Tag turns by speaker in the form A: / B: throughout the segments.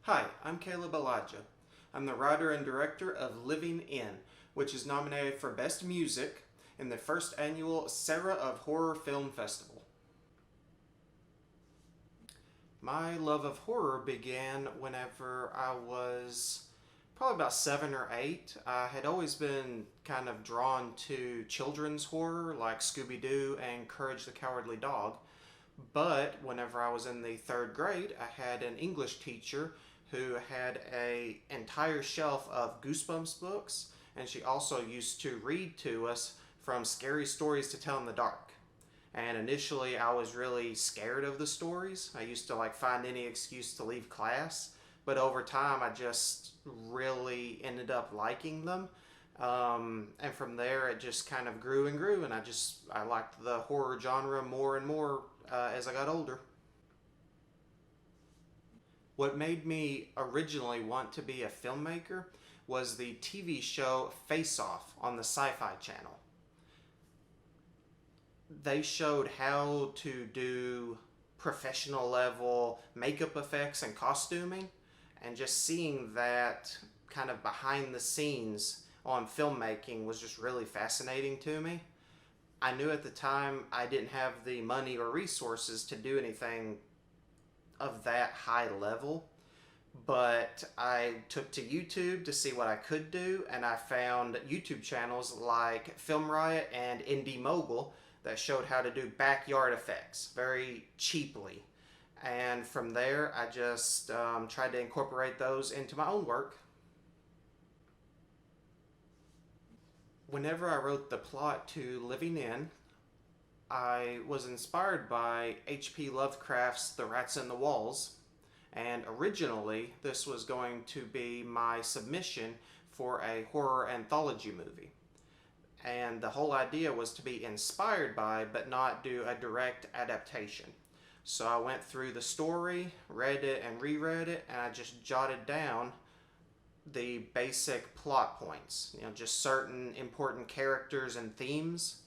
A: Hi, I'm Caleb Elijah. I'm the writer and director of Living In, which is nominated for Best Music in the first annual Sarah of Horror Film Festival. My love of horror began whenever I was probably about 7 or 8. I had always been kind of drawn to children's horror like Scooby-Doo and Courage the Cowardly Dog. But whenever I was in the third grade, I had an English teacher who had an entire shelf of Goosebumps books, and she also used to read to us from scary stories to tell in the dark. And initially, I was really scared of the stories. I used to find any excuse to leave class, but over time, I just really ended up liking them. And from there, it just kind of grew and grew, and I liked the horror genre more and more as I got older. What made me originally want to be a filmmaker was the TV show Face Off on the Sci-Fi Channel. They showed how to do professional level makeup effects and costuming, and just seeing that kind of behind the scenes on filmmaking was just really fascinating to me. I knew at the time I didn't have the money or resources to do anything of that high level, but I took to YouTube to see what I could do, and I found YouTube channels like Film Riot and Indie Mogul that showed how to do backyard effects very cheaply. And from there, I just tried to incorporate those into my own work. Whenever I wrote the plot to Living In, I was inspired by H.P. Lovecraft's The Rats in the Walls, and originally this was going to be my submission for a horror anthology movie. And the whole idea was to be inspired by, but not do a direct adaptation. So I went through the story, read it and reread it, and I just jotted down the basic plot points, just certain important characters and themes.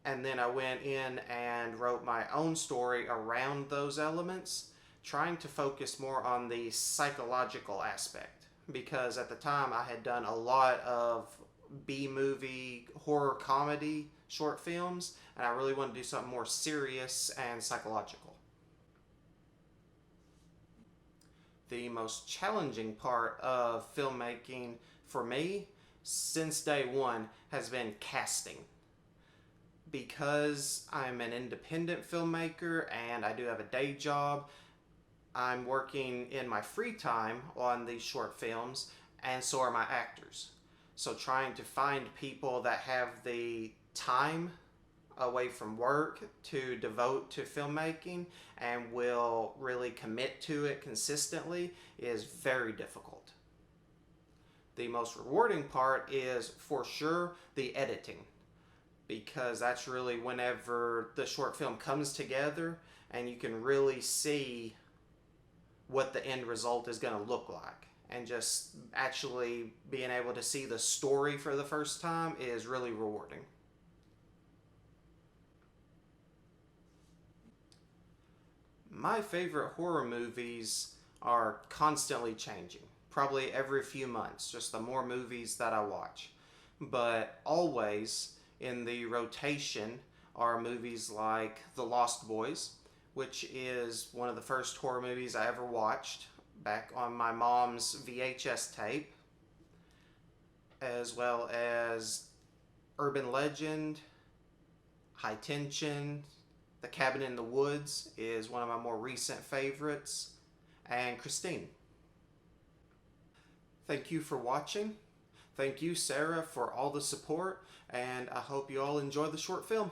A: And then I went in and wrote my own story around those elements, trying to focus more on the psychological aspect. Because at the time I had done a lot of B-movie horror comedy short films, and I really wanted to do something more serious and psychological. The most challenging part of filmmaking for me since day one has been casting. Because I'm an independent filmmaker and I do have a day job, I'm working in my free time on these short films, and so are my actors. So trying to find people that have the time away from work to devote to filmmaking and will really commit to it consistently is very difficult. The most rewarding part is for sure the editing, because that's really whenever the short film comes together and you can really see what the end result is going to look like. And just actually being able to see the story for the first time is really rewarding. My favorite horror movies are constantly changing, probably every few months, just the more movies that I watch. But always in the rotation are movies like The Lost Boys, which is one of the first horror movies I ever watched back on my mom's VHS tape, as well as Urban Legend, High Tension, The Cabin in the Woods is one of my more recent favorites, and Christine. Thank you for watching. Thank you, Sarah, for all the support, and I hope you all enjoy the short film.